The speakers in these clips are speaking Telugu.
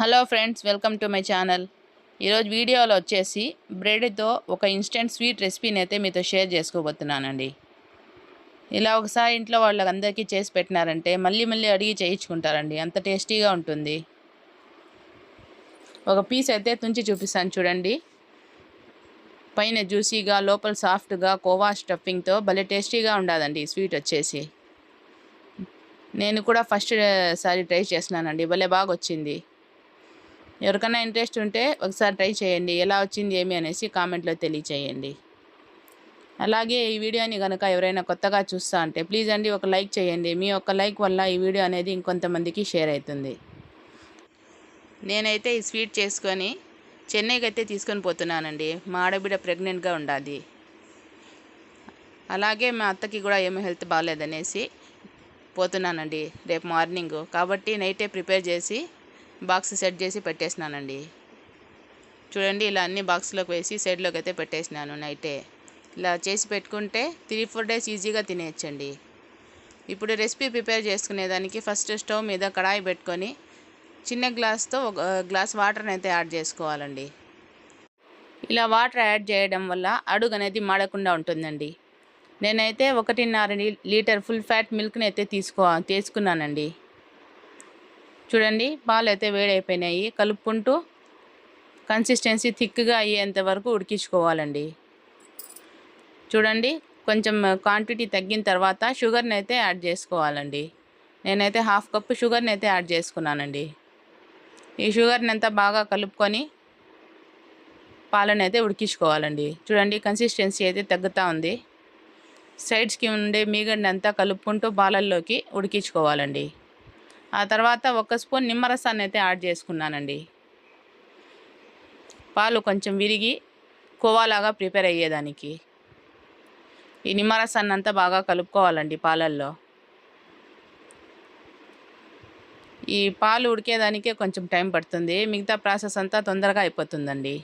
Hello friends, welcome to my channel. ఈరోజు వీడియోలో వచ్చేసి బ్రెడ్తో ఒక ఇన్స్టెంట్ స్వీట్ రెసిపీని అయితే మీతో షేర్ చేసుకోబోతున్నానండి. ఇలా ఒకసారి ఇంట్లో వాళ్ళందరికీ చేసి పెట్టినారంటే మళ్ళీ మళ్ళీ అడిగి చేయించుకుంటారండి, అంత టేస్టీగా ఉంటుంది. ఒక పీస్ అయితే తుంచి చూపిస్తాను చూడండి. పైన జ్యూసీగా, లోపల సాఫ్ట్గా కోవా స్టఫింగ్తో భలే టేస్టీగా ఉండదండి స్వీట్ వచ్చేసి. నేను కూడా ఫస్ట్ సారి ట్రై చేసినానండి, భలే బాగా వచ్చింది. ఎవరికైనా ఇంట్రెస్ట్ ఉంటే ఒకసారి ట్రై చేయండి. ఎలా వచ్చింది ఏమి అనేసి కామెంట్లో తెలియచేయండి. అలాగే ఈ వీడియోని కనుక ఎవరైనా కొత్తగా చూస్తా అంటే ప్లీజ్ అండి ఒక లైక్ చేయండి. మీ ఒక్క లైక్ వల్ల ఈ వీడియో అనేది ఇంకొంతమందికి షేర్ అవుతుంది. నేనైతే ఈ స్వీట్ చేసుకొని చెన్నైకి అయితే తీసుకొని పోతున్నానండి. మా ఆడబిడ్డ ప్రెగ్నెంట్గా ఉండాలి. అలాగే మా అత్తకి కూడా ఏమీ హెల్త్ బాగాలేదనేసి పోతున్నానండి రేపు మార్నింగ్. కాబట్టి నైటే ప్రిపేర్ చేసి బాక్స్ సెట్ చేసి పెట్టేసినానండి. చూడండి, ఇలా అన్ని బాక్స్లోకి వేసి సైడ్లోకి అయితే పెట్టేసినాను. నైటే ఇలా చేసి పెట్టుకుంటే 3-4 డేస్ ఈజీగా తినేయచ్చండి. ఇప్పుడు రెసిపీ ప్రిపేర్ చేసుకునేదానికి ఫస్ట్ స్టవ్ మీద కడాయి పెట్టుకొని చిన్న గ్లాస్తో ఒక గ్లాస్ వాటర్ని అయితే యాడ్ చేసుకోవాలండి. ఇలా వాటర్ యాడ్ చేయడం వల్ల అడుగు అనేది మాడకుండా ఉంటుందండి. నేనైతే 1.5 లీటర్ ఫుల్ ఫ్యాట్ మిల్క్ని అయితే తీసుకున్నానండి. చూడండి, పాలు అయితే వేడైపోయినాయి. కలుపుకుంటూ కన్సిస్టెన్సీ థిక్గా అయ్యేంత వరకు ఉడికించుకోవాలండి. చూడండి, కొంచెం క్వాంటిటీ తగ్గిన తర్వాత షుగర్ని అయితే యాడ్ చేసుకోవాలండి. నేనైతే 1/2 కప్పు షుగర్ని అయితే యాడ్ చేసుకున్నానండి. ఈ షుగర్ని అంతా బాగా కలుపుకొని పాలను అయితే ఉడికించుకోవాలండి. చూడండి, కన్సిస్టెన్సీ అయితే తగ్గుతూ ఉంది. సైడ్స్కి ఉండే మీగడని అంతా కలుపుకుంటూ పాలల్లోకి ఉడికించుకోవాలండి. ఆ తర్వాత 1 స్పూన్ నిమ్మరసాన్ని అయితే యాడ్ చేసుకున్నానండి. పాలు కొంచెం విరిగి కోవాలాగా ప్రిపేర్ అయ్యేదానికి ఈ నిమ్మరసాన్ని అంతా బాగా కలుపుకోవాలండి పాలల్లో. ఈ పాలు ఉడికేదానికే కొంచెం టైం పడుతుంది, మిగతా ప్రాసెస్ అంతా తొందరగా అయిపోతుందండి.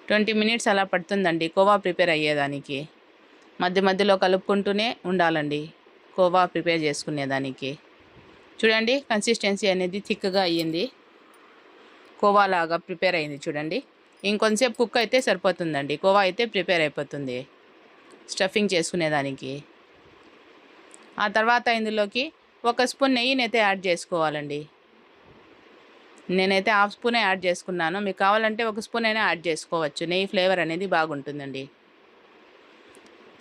20 మినిట్స్ అలా పడుతుందండి కోవా ప్రిపేర్ అయ్యేదానికి. మధ్య మధ్యలో కలుపుకుంటూనే ఉండాలండి కోవా ప్రిపేర్ చేసుకునేదానికి. చూడండి, కన్సిస్టెన్సీ అనేది థిక్గా అయ్యింది, కోవా లాగా ప్రిపేర్ అయింది. చూడండి, ఇంకొంచెంసేపు కుక్ అయితే సరిపోతుందండి. కోవా అయితే ప్రిపేర్ అయిపోతుంది స్టఫింగ్ చేసుకునేదానికి. ఆ తర్వాత ఇందులోకి 1 స్పూన్ నెయ్యిని అయితే యాడ్ చేసుకోవాలండి. నేనైతే 1/2 స్పూనే యాడ్ చేసుకున్నాను. మీకు కావాలంటే 1 స్పూన్ అయినా యాడ్ చేసుకోవచ్చు. నెయ్యి ఫ్లేవర్ అనేది బాగుంటుందండి.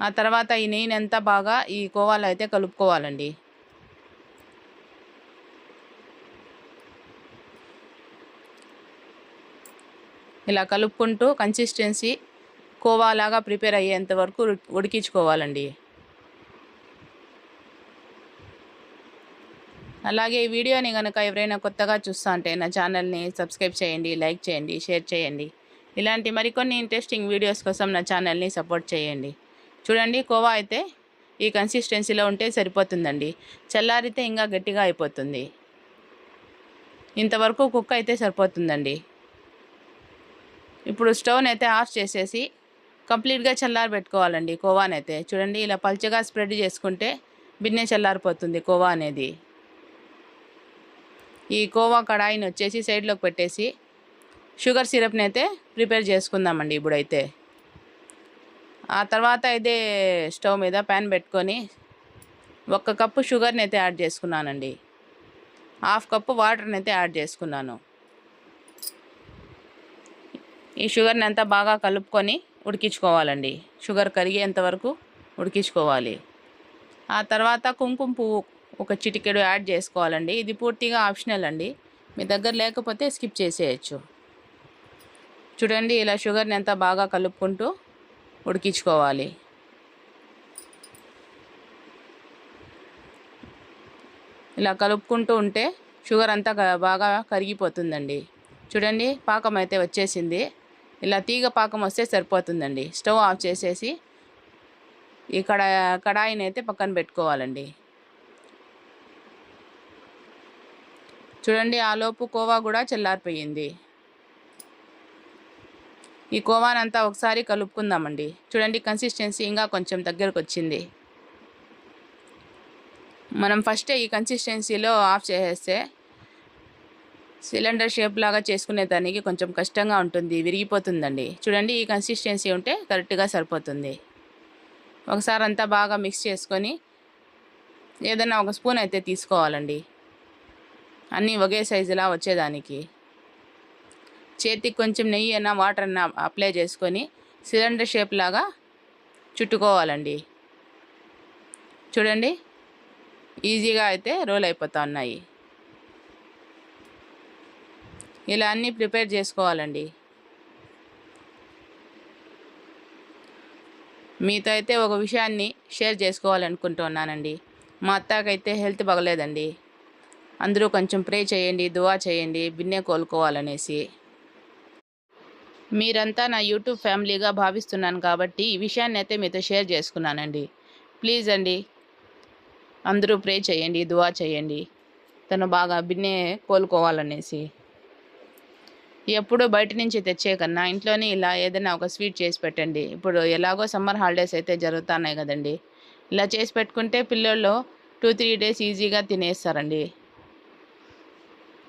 ఆ తర్వాత ఈ నెయ్యిని అంతా బాగా ఈ కోవాలో అయితే కలుపుకోవాలండి. ఇలా కలుపుకుంటూ కన్సిస్టెన్సీ కోవాలాగా ప్రిపేర్ అయ్యేంత వరకు ఉడికించుకోవాలండి. అలాగే ఈ వీడియోని కనుక ఎవరైనా కొత్తగా చూస్తా అంటే నా ఛానల్ని సబ్స్క్రైబ్ చేయండి, లైక్ చేయండి, షేర్ చేయండి. ఇలాంటి మరికొన్ని ఇంట్రెస్టింగ్ వీడియోస్ కోసం నా ఛానల్ని సపోర్ట్ చేయండి. చూడండి, కోవా అయితే ఈ కన్సిస్టెన్సీలో ఉంటే సరిపోతుందండి. చల్లారితే ఇంకా గట్టిగా అయిపోతుంది. ఇంతవరకు కుక్ అయితే సరిపోతుందండి. ఇప్పుడు స్టవ్ని అయితే ఆఫ్ చేసేసి కంప్లీట్గా చల్లారబెట్టుకోవాలండి కోవానైతే. చూడండి, ఇలా పల్చగా స్ప్రెడ్ చేసుకుంటే బిన్నె చల్లారిపోతుంది కోవా అనేది. ఈ కోవా కడాయిని వచ్చేసి సైడ్లోకి పెట్టేసి షుగర్ సిరప్ని అయితే ప్రిపేర్ చేసుకుందామండి ఇప్పుడైతే. ఆ తర్వాత ఇదే స్టవ్ మీద ప్యాన్ పెట్టుకొని 1 కప్పు షుగర్ని అయితే యాడ్ చేసుకున్నానండి. 1/2 కప్పు వాటర్ని అయితే యాడ్ చేసుకున్నాను. ఈ షుగర్ని అంతా బాగా కలుపుకొని ఉడికించుకోవాలండి. షుగర్ కరిగేంత వరకు ఉడికించుకోవాలి. ఆ తర్వాత కుంకుమ పువ్వు 1 చిటికెడు యాడ్ చేసుకోవాలండి. ఇది పూర్తిగా ఆప్షనల్ అండి, మీ దగ్గర లేకపోతే స్కిప్ చేసేయచ్చు. చూడండి, ఇలా షుగర్ని అంతా బాగా కలుపుకుంటూ ఉడికించుకోవాలి. ఇలా కలుపుకుంటూ ఉంటే షుగర్ అంతా బాగా కరిగిపోతుందండి. చూడండి, పాకం అయితే వచ్చేసింది. ఇలా తీగ పాకం వస్తే సరిపోతుందండి. స్టవ్ ఆఫ్ చేసేసి ఈ కడాయిని అయితే పక్కన పెట్టుకోవాలండి. చూడండి, ఆలోపు కోవా కూడా చల్లారిపోయింది. ఈ కోవానంతా ఒకసారి కలుపుకుందామండి. చూడండి, కన్సిస్టెన్సీ ఇంకా కొంచెం దగ్గరకు వచ్చింది. మనం ఫస్టే ఈ కన్సిస్టెన్సీలో ఆఫ్ చేసేస్తే సిలిండర్ షేప్ లాగా చేసుకునే దానికి కొంచెం కష్టంగా ఉంటుంది, విరిగిపోతుందండి. చూడండి, ఈ కన్సిస్టెన్సీ ఉంటే కరెక్ట్గా సరిపోతుంది. ఒకసారి అంతా బాగా మిక్స్ చేసుకొని ఏదైనా ఒక స్పూన్ అయితే తీసుకోవాలండి, అన్నీ ఒకే సైజులా వచ్చేదానికి. చేతికి కొంచెం నెయ్యి అయినా వాటర్ అయినా అప్లై చేసుకొని సిలిండర్ షేప్ లాగా చుట్టుకోవాలండి. చూడండి, ఈజీగా అయితే రోల్ అయిపోతూ ఉన్నాయి. ఇలా అన్నీ ప్రిపేర్ చేసుకోవాలండి. మీతో అయితే ఒక విషయాన్ని షేర్ చేసుకోవాలనుకుంటున్నానండి. మా అత్తకైతే హెల్త్ బాగలేదండి. అందరూ కొంచెం ప్రే చేయండి, దువా చేయండి, బిన్నే కోలుకోవాలనేసి. మీరంతా నా యూట్యూబ్ ఫ్యామిలీగా భావిస్తున్నాను కాబట్టి ఈ విషయాన్ని అయితే మీతో షేర్ చేసుకున్నానండి. ప్లీజ్ అండి, అందరూ ప్రే చేయండి, దువా చేయండి, తను బాగా బిన్నే కోలుకోవాలనేసి. ఎప్పుడు బయట నుంచి తెచ్చే కన్నా ఇంట్లోనే ఇలా ఏదైనా ఒక స్వీట్ చేసి పెట్టండి. ఇప్పుడు ఎలాగో సమ్మర్ హాలిడేస్ అయితే జరుగుతున్నాయి కదండి. ఇలా చేసి పెట్టుకుంటే పిల్లలు 2-3 డేస్ ఈజీగా తినేస్తారండి.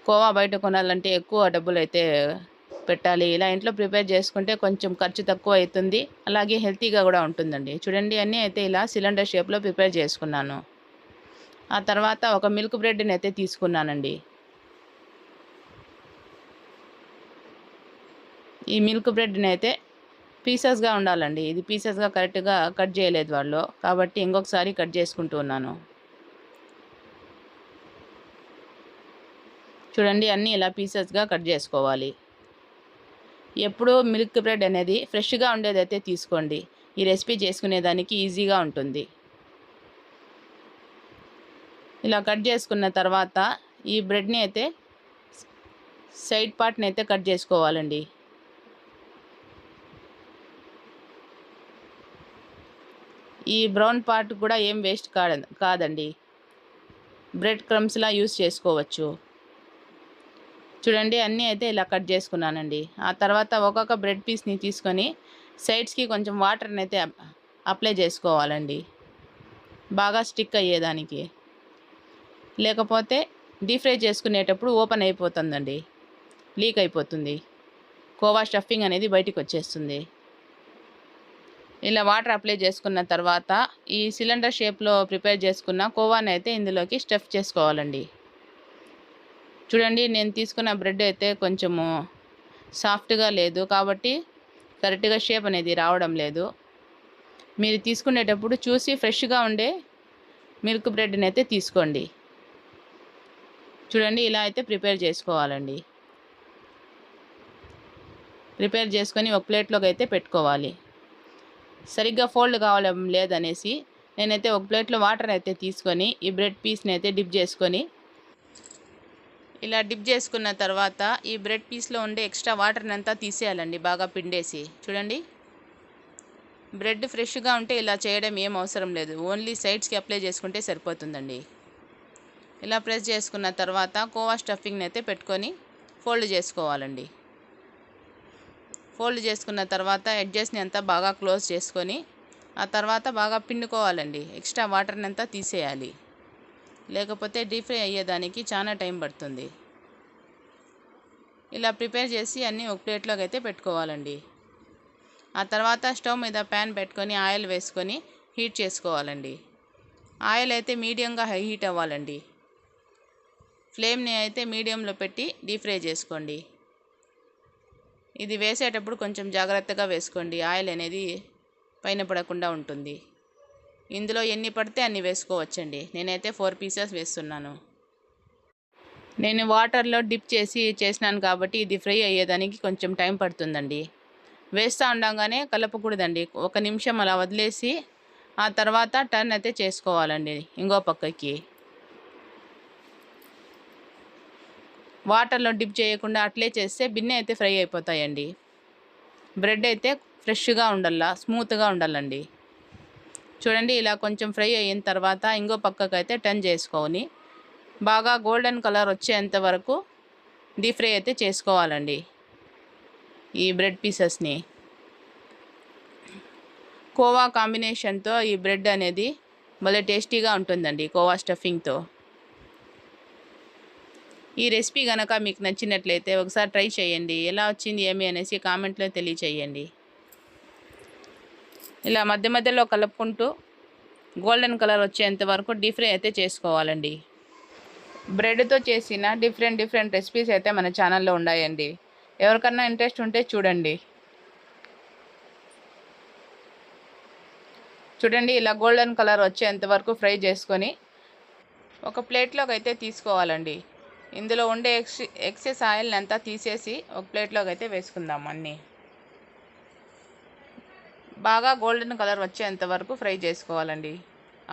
కోవా బయట కొనాలంటే ఎక్కువ డబ్బులు అయితే పెట్టాలి. ఇలా ఇంట్లో ప్రిపేర్ చేసుకుంటే కొంచెం ఖర్చు తక్కువ అవుతుంది, అలాగే హెల్తీగా కూడా ఉంటుందండి. చూడండి, అన్నీ అయితే ఇలా సిలిండర్ షేప్లో ప్రిపేర్ చేసుకున్నాను. ఆ తర్వాత ఒక మిల్క్ బ్రెడ్ని అయితే తీసుకున్నానండి. ఈ మిల్క్ బ్రెడ్ని అయితే పీసెస్గా ఉండాలండి. ఇది పీసెస్గా కరెక్ట్గా కట్ చేయలేదు వాళ్ళు, కాబట్టి ఇంకొకసారి కట్ చేసుకుంటూ ఉన్నాను. చూడండి, అన్నీ ఇలా పీసెస్గా కట్ చేసుకోవాలి. ఎప్పుడూ మిల్క్ బ్రెడ్ అనేది ఫ్రెష్గా ఉండేదైతే తీసుకోండి. ఈ రెసిపీ చేసుకునేదానికి ఈజీగా ఉంటుంది. ఇలా కట్ చేసుకున్న తర్వాత ఈ బ్రెడ్ని అయితే సైడ్ పార్ట్ని అయితే కట్ చేసుకోవాలండి. ఈ బ్రౌన్ పార్ట్ కూడా ఏం వేస్ట్ కాదండి, బ్రెడ్ క్రమ్స్లా యూస్ చేసుకోవచ్చు. చూడండి, అన్నీ అయితే ఇలా కట్ చేసుకున్నానండి. ఆ తర్వాత ఒక్కొక్క బ్రెడ్ పీస్ని తీసుకొని సైడ్స్కి కొంచెం వాటర్ని అయితే అప్లై చేసుకోవాలండి, బాగా స్టిక్ అయ్యేదానికి. లేకపోతే డీప్ ఫ్రై చేసుకునేటప్పుడు ఓపెన్ అయిపోతుందండి, లీక్ అయిపోతుంది, కోవా స్టఫింగ్ అనేది బయటికి వచ్చేస్తుంది. ఇలా వాటర్ అప్లై చేసుకున్న తర్వాత ఈ సిలిండర్ షేప్లో ప్రిపేర్ చేసుకున్న కోవాని అయితే ఇందులోకి స్టఫ్ చేసుకోవాలండి. చూడండి, నేను తీసుకున్న బ్రెడ్ అయితే కొంచెము సాఫ్ట్గా లేదు, కాబట్టి కరెక్ట్గా షేప్ అనేది రావడం లేదు. మీరు తీసుకునేటప్పుడు చూసి ఫ్రెష్గా ఉండే మిల్క్ బ్రెడ్ని అయితే తీసుకోండి. చూడండి, ఇలా అయితే ప్రిపేర్ చేసుకోవాలండి. ప్రిపేర్ చేసుకొని ఒక ప్లేట్లోకి అయితే పెట్టుకోవాలి. సరిగ్గా ఫోల్డ్ కావడం లేదనేసి నేనైతే ఒక ప్లేట్లో వాటర్ అయితే తీసుకొని ఈ బ్రెడ్ పీస్ని అయితే డిప్ చేసుకొని, ఇలా డిప్ చేసుకున్న తర్వాత ఈ బ్రెడ్ పీస్లో ఉండే ఎక్స్ట్రా వాటర్ని అంతా తీసేయాలండి, బాగా పిండేసి. చూడండి, బ్రెడ్ ఫ్రెష్గా ఉంటే ఇలా చేయడం ఏం అవసరం లేదు, ఓన్లీ సైడ్స్కి అప్లై చేసుకుంటే సరిపోతుందండి. ఇలా ప్రెస్ చేసుకున్న తర్వాత కోవా స్టఫింగ్ని అయితే పెట్టుకొని ఫోల్డ్ చేసుకోవాలండి. ఫోల్డ్ చేసుకున్న తర్వాత ఎడ్జెస్ని అంతా బాగా క్లోజ్ చేసుకొని ఆ తర్వాత బాగా పిండుకోవాలండి, ఎక్స్ట్రా వాటర్ని అంతా తీసేయాలి, లేకపోతే డీప్ ఫ్రై అయ్యేదానికి చాలా టైం పడుతుంది. ఇలా ప్రిపేర్ చేసి అన్నీ ఒక ప్లేట్లోకి అయితే పెట్టుకోవాలండి. ఆ తర్వాత స్టవ్ మీద ప్యాన్ పెట్టుకొని ఆయిల్ వేసుకొని హీట్ చేసుకోవాలండి. ఆయిల్ అయితే మీడియంగా హీట్ అవ్వాలండి. ఫ్లేమ్ని అయితే మీడియంలో పెట్టి డీప్ ఫ్రై చేసుకోండి. ఇది వేసేటప్పుడు కొంచెం జాగ్రత్తగా వేసుకోండి, ఆయిల్ అనేది పైన పడకుండా ఉంటుంది. ఇందులో ఎన్ని పడితే అన్ని వేసుకోవచ్చండి. నేనైతే 4 పీసెస్ వేస్తున్నాను. నేను వాటర్లో డిప్ చేసి చేసినాను కాబట్టి ఇది ఫ్రై అయ్యేదానికి కొంచెం టైం పడుతుందండి. వేస్తూ ఉండగానే కలపకూడదండి, 1 నిమిషం అలా వదిలేసి ఆ తర్వాత టర్న్ అయితే చేసుకోవాలండి ఇంకో పక్కకి. వాటర్లో డిప్ చేయకుండా అట్లే చేస్తే బిన్నె అయితే ఫ్రై అయిపోతాయండి. బ్రెడ్ అయితే ఫ్రెష్గా ఉండాల, స్మూత్గా ఉండాలండి. చూడండి, ఇలా కొంచెం ఫ్రై అయిన తర్వాత ఇంకో పక్కకు అయితే టర్న్ చేసుకొని బాగా గోల్డెన్ కలర్ వచ్చేంత వరకు డీప్ ఫ్రై అయితే చేసుకోవాలండి ఈ బ్రెడ్ పీసెస్ని. కోవా కాంబినేషన్తో ఈ బ్రెడ్ అనేది భలే టేస్టీగా ఉంటుందండి, కోవా స్టఫింగ్తో. ఈ రెసిపీ కనుక మీకు నచ్చినట్లయితే ఒకసారి ట్రై చేయండి. ఎలా వచ్చింది ఏమి అనేసి కామెంట్లో తెలియచేయండి. ఇలా మధ్య మధ్యలో కలుపుకుంటూ గోల్డెన్ కలర్ వచ్చేంత వరకు డీప్ ఫ్రై అయితే చేసుకోవాలండి. బ్రెడ్తో చేసిన డిఫరెంట్ రెసిపీస్ అయితే మన ఛానల్లో ఉన్నాయండి. ఎవరికన్నా ఇంట్రెస్ట్ ఉంటే చూడండి. చూడండి, ఇలా గోల్డెన్ కలర్ వచ్చేంత వరకు ఫ్రై చేసుకొని ఒక ప్లేట్లోకి అయితే తీసుకోవాలండి. ఇందులో ఉండే ఎక్సెస్ ఆయిల్ని అంతా తీసేసి ఒక ప్లేట్లోకి అయితే వేసుకుందాం. అన్నీ బాగా గోల్డెన్ కలర్ వచ్చేంత వరకు ఫ్రై చేసుకోవాలండి.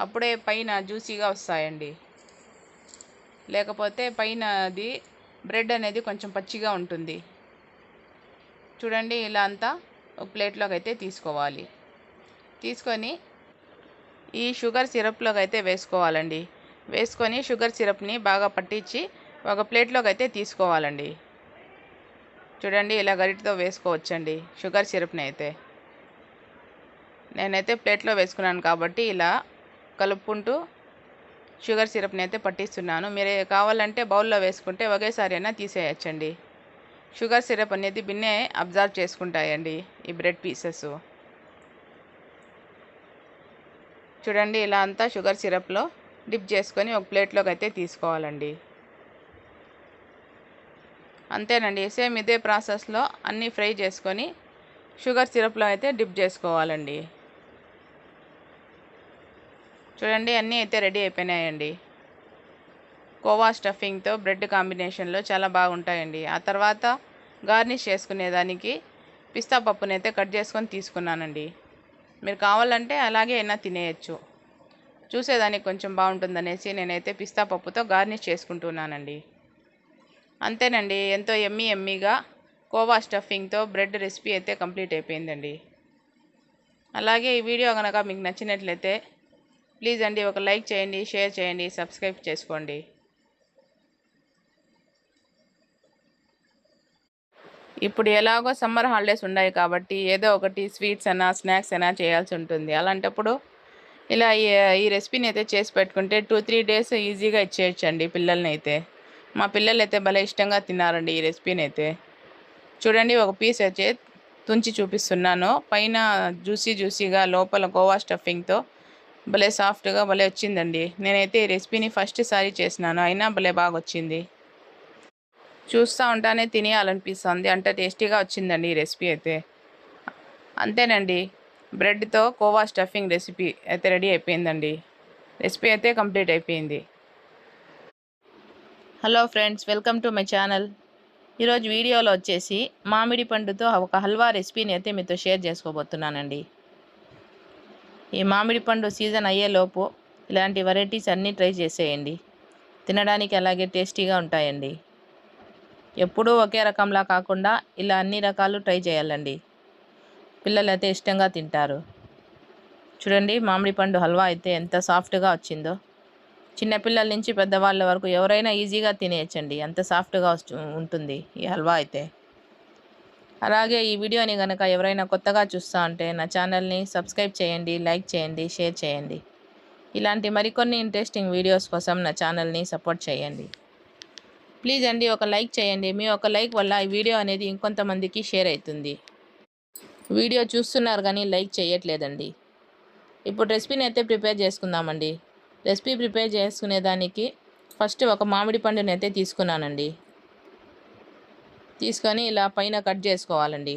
అప్పుడే పైన జ్యూసీగా వస్తాయండి. లేకపోతే పైన అది బ్రెడ్ అనేది కొంచెం పచ్చిగా ఉంటుంది. చూడండి, ఇలా అంతా ఒక ప్లేట్లోకి అయితే తీసుకోవాలి. తీసుకొని ఈ షుగర్ సిరప్లోకి అయితే వేసుకోవాలండి. వేసుకొని షుగర్ సిరప్ని బాగా పట్టించి ఒక ప్లేట్లోకి అయితే తీసుకోవాలండి. చూడండి, ఇలా గరిటతో వేసుకోవచ్చండి షుగర్ సిరప్ని అయితే. నేనైతే ప్లేట్లో వేసుకున్నాను కాబట్టి ఇలా కలుపుకుంటూ షుగర్ సిరప్ని అయితే పట్టిస్తున్నాను. మీరు కావాలంటే బౌల్లో వేసుకుంటే ఒకేసారి అయినా తీసేయచ్చండి. షుగర్ సిరప్ అనేది బిన్నే అబ్జర్వ్ చేసుకుంటాయండి ఈ బ్రెడ్ పీసెస్. చూడండి, ఇలా అంతా షుగర్ సిరప్లో డిప్ చేసుకొని ఒక ప్లేట్లోకి అయితే తీసుకోవాలండి. అంతేనండి, సేమ్ ఇదే ప్రాసెస్లో అన్నీ ఫ్రై చేసుకొని షుగర్ సిరప్లో అయితే డిప్ చేసుకోవాలండి. చూడండి, అన్నీ అయితే రెడీ అయిపోయినాయండి. కోవా స్టఫింగ్తో బ్రెడ్ కాంబినేషన్లో చాలా బాగుంటాయండి. ఆ తర్వాత గార్నిష్ చేసుకునేదానికి పిస్తా పప్పుని అయితే కట్ చేసుకొని తీసుకున్నానండి. మీరు కావాలంటే అలాగే అయినా తినేయచ్చు. చూసేదానికి కొంచెం బాగుంటుందనేసి నేనైతే పిస్తా పప్పుతో గార్నిష్ చేసుకుంటున్నానండి. అంతేనండి, ఎంతో ఎమ్మీగా కోవా స్టఫింగ్తో బ్రెడ్ రెసిపీ అయితే కంప్లీట్ అయిపోయిందండి. అలాగే ఈ వీడియో కనుక మీకు నచ్చినట్లయితే ప్లీజ్ అండి ఒక లైక్ చేయండి, షేర్ చేయండి, సబ్స్క్రైబ్ చేసుకోండి. ఇప్పుడు ఎలాగో సమ్మర్ హాలిడేస్ ఉన్నాయి కాబట్టి ఏదో ఒకటి స్వీట్స్ అయినా స్నాక్స్ అయినా చేయాల్సి ఉంటుంది. అలాంటప్పుడు ఇలా ఈ రెసిపీని అయితే చేసి పెట్టుకుంటే 2-3 డేస్ ఈజీగా ఇచ్చేయచ్చండి పిల్లల్ని అయితే. మా పిల్లలు అయితే భలే ఇష్టంగా తిన్నారండి ఈ రెసిపీని అయితే. చూడండి, ఒక పీస్ అయితే తుంచి చూపిస్తున్నాను. పైన జ్యూసీగా, లోపల కోవా స్టఫింగ్తో భలే సాఫ్ట్గా భలే వచ్చిందండి. నేనైతే ఈ రెసిపీని ఫస్ట్ సారి చేసినాను, అయినా భలే బాగా వచ్చింది. చూస్తూ ఉంటానే తినేయాలనిపిస్తుంది, అంత టేస్టీగా వచ్చిందండి ఈ రెసిపీ అయితే. అంతేనండి, బ్రెడ్తో కోవా స్టఫింగ్ రెసిపీ అయితే రెడీ అయిపోయిందండి. రెసిపీ అయితే కంప్లీట్ అయిపోయింది. Hello friends, welcome to my channel. ఈరోజు వీడియోలో వచ్చేసి మామిడి పండుతో ఒక హల్వా రెసిపీని అయితే మీతో షేర్ చేసుకోబోతున్నానండి. ఈ మామిడి పండు సీజన్ అయ్యేలోపు ఇలాంటి వెరైటీస్ అన్నీ ట్రై చేసేయండి. తినడానికి అలాగే టేస్టీగా ఉంటాయండి. ఎప్పుడూ ఒకే రకంలా కాకుండా ఇలా అన్ని రకాలు ట్రై చేయాలండి. పిల్లలు అయితే ఇష్టంగా తింటారు. చూడండి, మామిడి పండు హల్వా అయితే ఎంత సాఫ్ట్గా వచ్చిందో. చిన్నపిల్లల నుంచి పెద్దవాళ్ళ వరకు ఎవరైనా ఈజీగా తినేయచ్చండి, అంత సాఫ్ట్గా ఉంటుంది ఈ హల్వా అయితే. అలాగే ఈ వీడియోని కనుక ఎవరైనా కొత్తగా చూస్తూ ఉంటే నా ఛానల్ని సబ్స్క్రైబ్ చేయండి, లైక్ చేయండి, షేర్ చేయండి. ఇలాంటి మరికొన్ని ఇంట్రెస్టింగ్ వీడియోస్ కోసం నా ఛానల్ని సపోర్ట్ చేయండి. ప్లీజ్ అండి ఒక లైక్ చేయండి. మీ ఒక లైక్ వల్ల ఈ వీడియో అనేది ఇంకొంతమందికి షేర్ అవుతుంది. వీడియో చూస్తున్నారు కానీ లైక్ చేయట్లేదండి. ఇప్పుడు రెసిపీని అయితే ప్రిపేర్ చేసుకుందామండి. రెసిపీ ప్రిపేర్ చేసుకునేదానికి ఫస్ట్ ఒక మామిడి పండుని అయితే తీసుకున్నానండి. తీసుకొని ఇలా పైన కట్ చేసుకోవాలండి.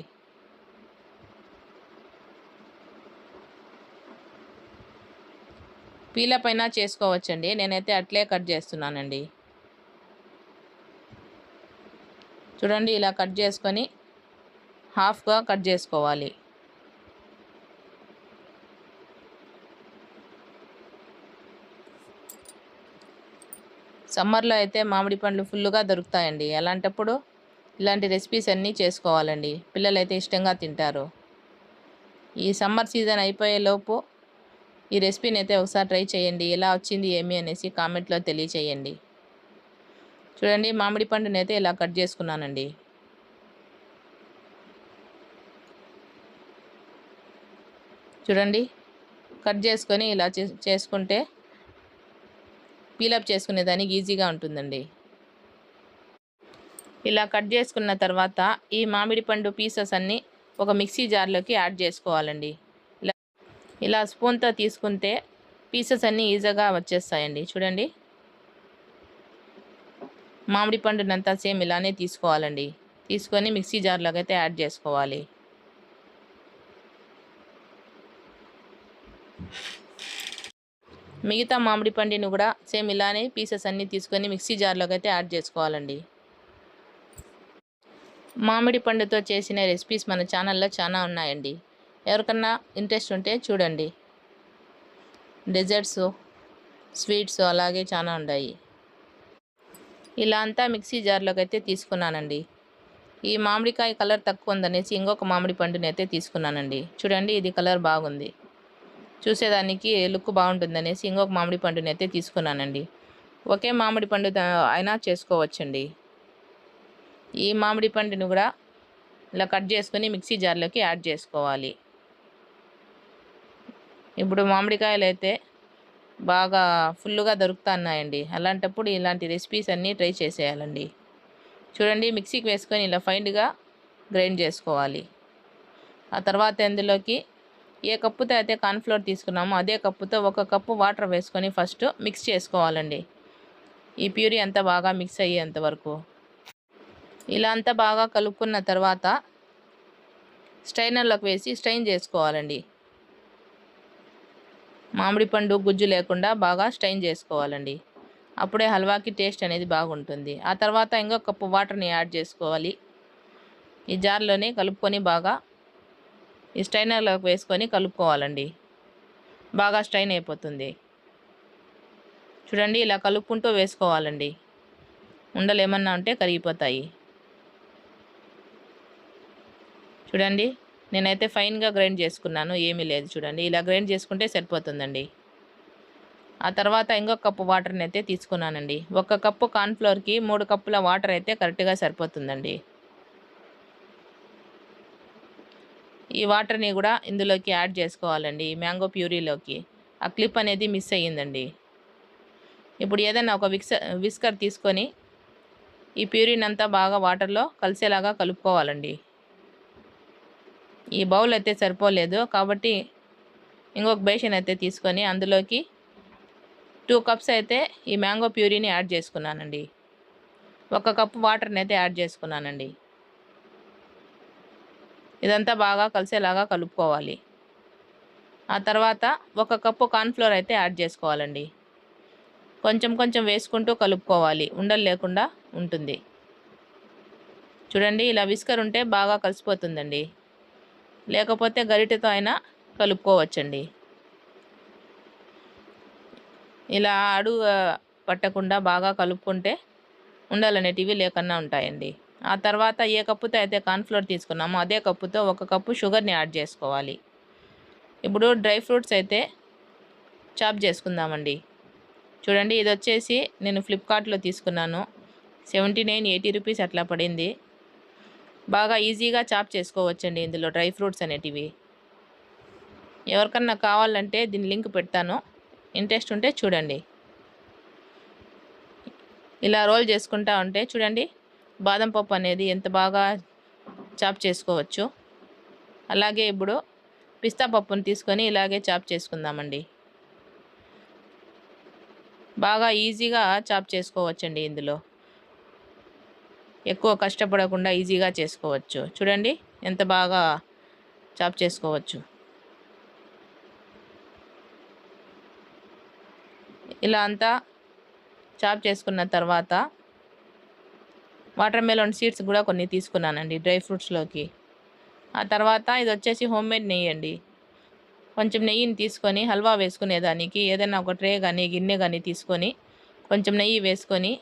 పీల పైన చేసుకోవచ్చండి, నేనైతే అట్లే కట్ చేస్తున్నానండి. చూడండి, ఇలా కట్ చేసుకొని హాఫ్గా కట్ చేసుకోవాలి. సమ్మర్లో అయితే మామిడి పండ్లు ఫుల్గా దొరుకుతాయండి. అలాంటప్పుడు ఇలాంటి రెసిపీస్ అన్నీ చేసుకోవాలండి. పిల్లలైతే ఇష్టంగా తింటారు. ఈ సమ్మర్ సీజన్ అయిపోయేలోపు ఈ రెసిపీని అయితే ఒకసారి ట్రై చేయండి. ఎలా వచ్చింది ఏమి అనేసి కామెంట్లో తెలియచేయండి. చూడండి, మామిడి పండుని అయితే ఇలా కట్ చేసుకున్నానండి. చూడండి, కట్ చేసుకొని ఇలా చేసుకుంటే పీలప్ చేసుకునేదానికి ఈజీగా ఉంటుందండి. ఇలా కట్ చేసుకున్న తర్వాత ఈ మామిడి పండు పీసెస్ అన్నీ ఒక మిక్సీ జార్లోకి యాడ్ చేసుకోవాలండి. ఇలా స్పూన్తో తీసుకుంటే పీసెస్ అన్నీ ఈజీగా వచ్చేస్తాయండి. చూడండి, మామిడి పండునంతా సేమ్ ఇలానే తీసుకోవాలండి. తీసుకొని మిక్సీ జార్లోకి అయితే యాడ్ చేసుకోవాలి. మిగతా మామిడి పండుని కూడా సేమ్ ఇలానే పీసెస్ అన్నీ తీసుకొని మిక్సీ జార్లోకి అయితే యాడ్ చేసుకోవాలండి. మామిడి పండుతో చేసిన రెసిపీస్ మన ఛానల్లో చాలా ఉన్నాయండి. ఎవరికన్నా ఇంట్రెస్ట్ ఉంటే చూడండి. డెజర్ట్స్, స్వీట్స్ అలాగే చాలా ఉన్నాయి. ఇలా అంతా మిక్సీ జార్లోకి అయితే తీసుకున్నానండి. ఈ మామిడికాయ కలర్ తక్కువ ఉందనేసి ఇంకొక మామిడి పండుని అయితే తీసుకున్నానండి. చూడండి, ఇది కలర్ బాగుంది, చూసేదానికి లుక్ బాగుంటుందనేసి ఇంకొక మామిడి పండుని అయితే తీసుకున్నానండి. ఒకే మామిడి పండు అయినా చేసుకోవచ్చండి. ఈ మామిడి పండుని కూడా ఇలా కట్ చేసుకొని మిక్సీ జార్లోకి యాడ్ చేసుకోవాలి. ఇప్పుడు మామిడికాయలు అయితే బాగా ఫుల్గా దొరుకుతున్నాయండి. అలాంటప్పుడు ఇలాంటి రెసిపీస్ అన్నీ ట్రై చేసేయాలండి. చూడండి, మిక్సీకి వేసుకొని ఇలా ఫైన్గా గ్రైండ్ చేసుకోవాలి. ఆ తర్వాత ఇందులోకి ఏ కప్పుతో అయితే కార్న్ఫ్లోర్ తీసుకున్నామో అదే కప్పుతో 1 కప్పు వాటర్ వేసుకొని ఫస్ట్ మిక్స్ చేసుకోవాలండి. ఈ ప్యూరీ అంతా బాగా మిక్స్ అయ్యేంత వరకు ఇలా అంతా బాగా కలుపుకున్న తర్వాత స్ట్రైనర్లోకి వేసి స్ట్రైన్ చేసుకోవాలండి. మామిడి పండు గుజ్జు లేకుండా బాగా స్ట్రైన్ చేసుకోవాలండి. అప్పుడే హల్వాకి టేస్ట్ అనేది బాగుంటుంది. ఆ తర్వాత ఇంకొక కప్పు వాటర్ని యాడ్ చేసుకోవాలి. ఈ జార్లోనే కలుపుకొని బాగా ఈ స్ట్రైనర్లోకి వేసుకొని కలుపుకోవాలండి. బాగా స్ట్రైన్ అయిపోతుంది. చూడండి, ఇలా కలుపుకుంటూ వేసుకోవాలండి. ఉండలు ఏమన్నా ఉంటే కరిగిపోతాయి. చూడండి, నేనైతే ఫైన్గా గ్రైండ్ చేసుకున్నాను, ఏమీ లేదు. చూడండి, ఇలా గ్రైండ్ చేసుకుంటే సరిపోతుందండి. ఆ తర్వాత ఇంకొక కప్పు వాటర్ని అయితే తీసుకున్నానండి. 1 కప్పు కార్న్ఫ్లోర్కి 3 కప్పుల వాటర్ అయితే కరెక్ట్గా సరిపోతుందండి. ఈ వాటర్ని కూడా ఇందులోకి యాడ్ చేసుకోవాలండి, మ్యాంగో ప్యూరీలోకి. ఆ క్లిప్ అనేది మిస్ అయ్యిందండి. ఇప్పుడు ఏదైనా ఒక విస్కర్ తీసుకొని ఈ ప్యూరీని అంతా బాగా వాటర్లో కలిసేలాగా కలుపుకోవాలండి. ఈ బౌల్ అయితే సరిపోలేదు కాబట్టి ఇంకొక బేషన్ అయితే తీసుకొని అందులోకి 2 కప్స్ అయితే ఈ మ్యాంగో ప్యూరీని యాడ్ చేసుకున్నానండి. 1 కప్పు వాటర్ని అయితే యాడ్ చేసుకున్నానండి. ఇదంతా బాగా కలిసేలాగా కలుపుకోవాలి. ఆ తర్వాత 1 కప్పు కార్న్ఫ్లోర్ అయితే యాడ్ చేసుకోవాలండి. కొంచెం కొంచెం వేసుకుంటూ కలుపుకోవాలి, ఉండలు లేకుండా ఉంటుంది. చూడండి, ఇలా విస్కర్ ఉంటే బాగా కలిసిపోతుందండి. లేకపోతే గరిటెతో అయినా కలుపుకోవచ్చండి. ఇలా అడుగు పట్టకుండా బాగా కలుపుకుంటే ఉండలు అనేటివి లేకుండా ఉంటాయండి. ఆ తర్వాత ఏ కప్పుతో అయితే కార్న్ఫ్లోర్ తీసుకున్నామో అదే కప్పుతో 1 కప్పు షుగర్ని యాడ్ చేసుకోవాలి. ఇప్పుడు డ్రై ఫ్రూట్స్ అయితే చాప్ చేసుకుందామండి. చూడండి, ఇది వచ్చేసి నేను ఫ్లిప్కార్ట్లో తీసుకున్నాను. 79-80 రూపీస్ అట్లా పడింది. బాగా ఈజీగా చాప్ చేసుకోవచ్చండి ఇందులో డ్రై ఫ్రూట్స్ అనేటివి. ఎవరికన్నా కావాలంటే దీని లింక్ పెడతాను, ఇంట్రెస్ట్ ఉంటే చూడండి. ఇలా రోల్ చేసుకుంటా ఉంటే చూడండి బాదం పప్పు అనేది ఎంత బాగా చాప్ చేసుకోవచ్చు. అలాగే ఇప్పుడు పిస్తా పప్పును తీసుకొని ఇలాగే చాప్ చేసుకుందామండి. బాగా ఈజీగా చాప్ చేసుకోవచ్చండి. ఇందులో ఎక్కువ కష్టపడకుండా ఈజీగా చేసుకోవచ్చు. చూడండి ఎంత బాగా చాప్ చేసుకోవచ్చు. ఇలా అంతా చాప్ చేసుకున్న తర్వాత వాటర్ మెలోన్ సీడ్స్ కూడా కొన్ని తీసుకున్నానండి డ్రై ఫ్రూట్స్లోకి. ఆ తర్వాత ఇది వచ్చేసి హోమ్మేడ్ నెయ్యి అండి. కొంచెం నెయ్యిని తీసుకొని హల్వా వేసుకునేదానికి ఏదైనా ఒక ట్రే కానీ గిన్నె కానీ తీసుకొని కొంచెం నెయ్యి వేసుకొని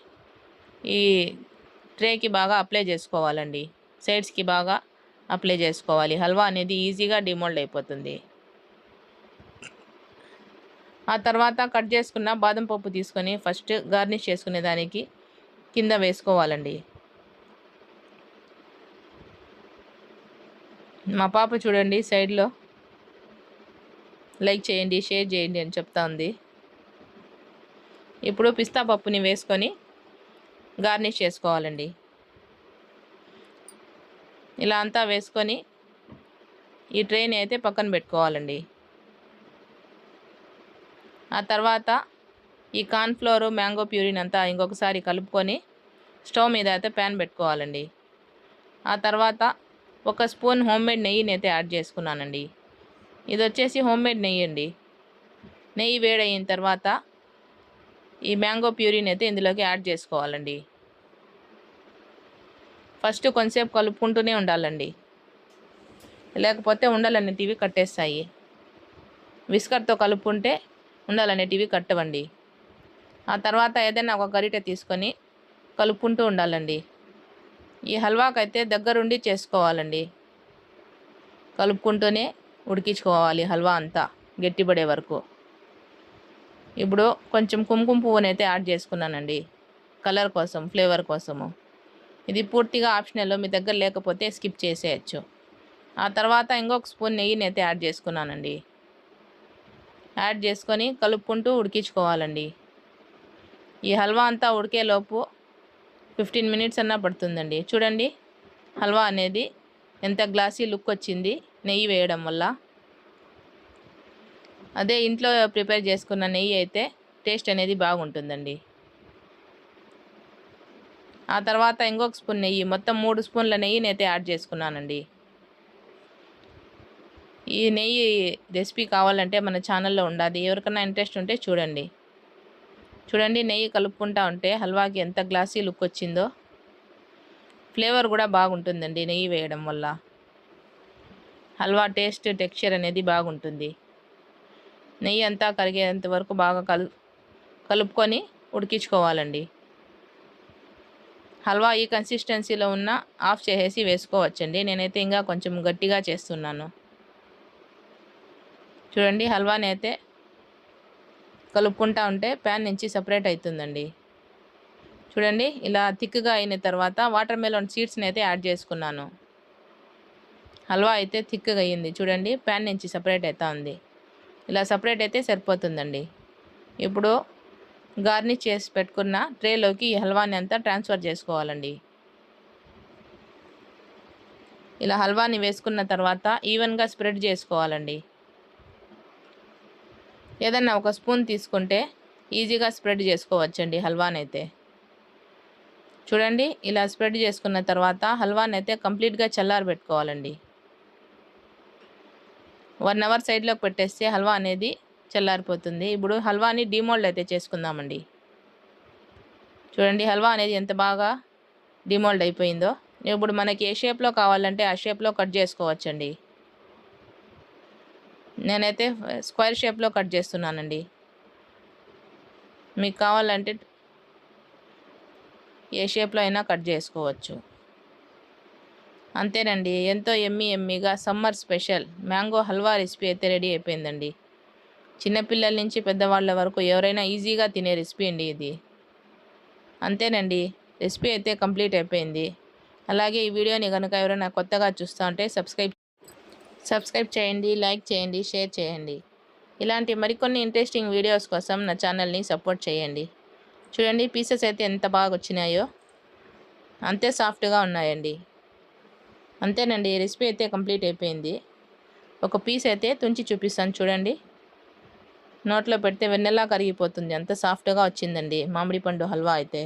ఈ ట్రేకి బాగా అప్లై చేసుకోవాలండి. సైడ్స్కి బాగా అప్లై చేసుకోవాలి. హల్వా అనేది ఈజీగా డిమోల్డ్ అయిపోతుంది. ఆ తర్వాత కట్ చేసుకున్న బాదం పప్పు తీసుకొని ఫస్ట్ గార్నిష్ చేసుకునే దానికి కింద వేసుకోవాలండి. మా పాప చూడండి సైడ్లో లైక్ చేయండి, షేర్ చేయండి అని చెప్తా ఉంది. ఇప్పుడు పిస్తా పప్పుని వేసుకొని గార్నిష్ చేసుకోవాలండి. ఇలా అంతా వేసుకొని ఈ ట్రేని అయితే పక్కన పెట్టుకోవాలండి. ఆ తర్వాత ఈ కార్న్‌ఫ్లోర్, మ్యాంగో ప్యూరీని అంతా ఇంకొకసారి కలుపుకొని స్టవ్ మీద అయితే ప్యాన్ పెట్టుకోవాలండి. ఆ తర్వాత ఒక స్పూన్ హోమ్మేడ్ నెయ్యిని అయితే యాడ్ చేసుకున్నానండి. ఇది వచ్చేసి హోమ్మేడ్ నెయ్యి అండి. నెయ్యి వేడయిన తర్వాత ఈ మ్యాంగో ప్యూరీని అయితే ఇందులోకి యాడ్ చేసుకోవాలండి. ఫస్ట్ కొంచెంసేపు కలుపుకుంటూనే ఉండాలండి, లేకపోతే ఉండలనేటివి కట్టేస్తాయి. విస్కర్తో కలుపుకుంటే ఉండలనేటివి కట్టవండి. ఆ తర్వాత ఏదైనా ఒక గరిటె తీసుకొని కలుపుకుంటూ ఉండాలండి. ఈ హల్వాకైతే దగ్గరుండి చేసుకోవాలండి. కలుపుకుంటూనే ఉడికించుకోవాలి హల్వా అంతా గట్టిపడే వరకు. ఇప్పుడు కొంచెం కుంకుమ పువ్వునైతే యాడ్ చేసుకున్నానండి, కలర్ కోసం, ఫ్లేవర్ కోసము. ఇది పూర్తిగా ఆప్షనల్, మీ దగ్గర లేకపోతే స్కిప్ చేసేయచ్చు. ఆ తర్వాత ఇంకొక స్పూన్ నెయ్యిని అయితే యాడ్ చేసుకున్నానండి. యాడ్ చేసుకొని కలుపుకుంటూ ఉడికించుకోవాలండి. ఈ హల్వా అంతా ఉడికేలోపు 15 మినిట్స్ అన్నా పడుతుందండి. చూడండి హల్వా అనేది ఎంత గ్లాసీ లుక్ వచ్చింది నెయ్యి వేయడం వల్ల. అదే ఇంట్లో ప్రిపేర్ చేసుకున్న నెయ్యి అయితే టేస్ట్ అనేది బాగుంటుందండి. ఆ తర్వాత ఇంకొక స్పూన్ నెయ్యి, మొత్తం 3 స్పూన్ల నెయ్యిని అయితే యాడ్ చేసుకున్నానండి. ఈ నెయ్యి రెసిపీ కావాలంటే మన ఛానల్లో ఉండాలి, ఎవరికైనా ఇంట్రెస్ట్ ఉంటే చూడండి. చూడండి నెయ్యి కలుపుకుంటా ఉంటే హల్వాకి ఎంత గ్లాసీ లుక్ వచ్చిందో. ఫ్లేవర్ కూడా బాగుంటుందండి నెయ్యి వేయడం వల్ల. హల్వా టేస్ట్, టెక్స్చర్ అనేది బాగుంటుంది. నెయ్యి అంతా కరిగేంత వరకు బాగా కలుపుకొని ఉడికించుకోవాలండి. హల్వా ఈ కన్సిస్టెన్సీలో ఉన్న ఆఫ్ చేసేసి వేసుకోవచ్చండి. నేనైతే ఇంకా కొంచెం గట్టిగా చేస్తున్నాను. చూడండి హల్వాని అయితే కలుపుకుంటా ఉంటే ప్యాన్ నుంచి సపరేట్ అవుతుందండి. చూడండి ఇలా థిక్గా అయిన తర్వాత వాటర్ మెలోన్ సీడ్స్ని అయితే యాడ్ చేసుకున్నాను. హల్వా అయితే థిక్గా అయ్యింది. చూడండి ప్యాన్ నుంచి సపరేట్ అవుతా ఉంది. ఇలా సపరేట్ అయితే సరిపోతుందండి. ఇప్పుడు గార్నిష్ చేసి పెట్టుకున్న ట్రేలోకి ఈ హల్వాని అంతా ట్రాన్స్ఫర్ చేసుకోవాలండి. ఇలా హల్వాని వేసుకున్న తర్వాత ఈవెన్గా స్ప్రెడ్ చేసుకోవాలండి. ఏదన్నా ఒక స్పూన్ తీసుకుంటే ఈజీగా స్ప్రెడ్ చేసుకోవచ్చండి హల్వాని అయితే. చూడండి ఇలా స్ప్రెడ్ చేసుకున్న తర్వాత హల్వాని అయితే కంప్లీట్గా చల్లారబెట్టుకోవాలండి. 1 అవర్ సైడ్లోకి పెట్టేస్తే హల్వా అనేది చల్లారిపోతుంది. ఇప్పుడు హల్వాని డీమోల్డ్ అయితే చేసుకుందామండి. చూడండి హల్వా అనేది ఎంత బాగా డీమోల్డ్ అయిపోయిందో. ఇప్పుడు మనకి ఏ షేప్లో కావాలంటే ఆ షేప్లో కట్ చేసుకోవచ్చండి. నేనైతే స్క్వేర్ షేప్లో కట్ చేస్తున్నానండి. మీకు కావాలంటే ఏ షేప్లో అయినా కట్ చేసుకోవచ్చు. అంతేనండి, ఎంతో ఎమ్మీగా summer special mango halwa recipe అయితే రెడీ అయిపోయిందండి. చిన్నపిల్లల నుంచి పెద్దవాళ్ళ వరకు ఎవరైనా ఈజీగా తినే రెసిపీ అండి ఇది. అంతేనండి, రెసిపీ అయితే కంప్లీట్ అయిపోయింది. అలాగే ఈ వీడియోని కనుక ఎవరైనా కొత్తగా చూస్తూ ఉంటే సబ్స్క్రైబ్ చేయండి, లైక్ చేయండి, షేర్ చేయండి. ఇలాంటి మరికొన్ని ఇంట్రెస్టింగ్ వీడియోస్ కోసం నా ఛానల్ని సపోర్ట్ చేయండి. చూడండి పీసెస్ అయితే ఎంత బాగా వచ్చినాయో, అంతే సాఫ్ట్గా ఉన్నాయండి. అంతేనండి, రెసిపీ అయితే కంప్లీట్ అయిపోయింది. ఒక పీస్ అయితే తుంచి చూపిస్తాను చూడండి. నోట్లో పెడితే వెన్నెలా కరిగిపోతుంది, అంత సాఫ్ట్గా వచ్చిందండి మామిడి పండు హల్వా అయితే.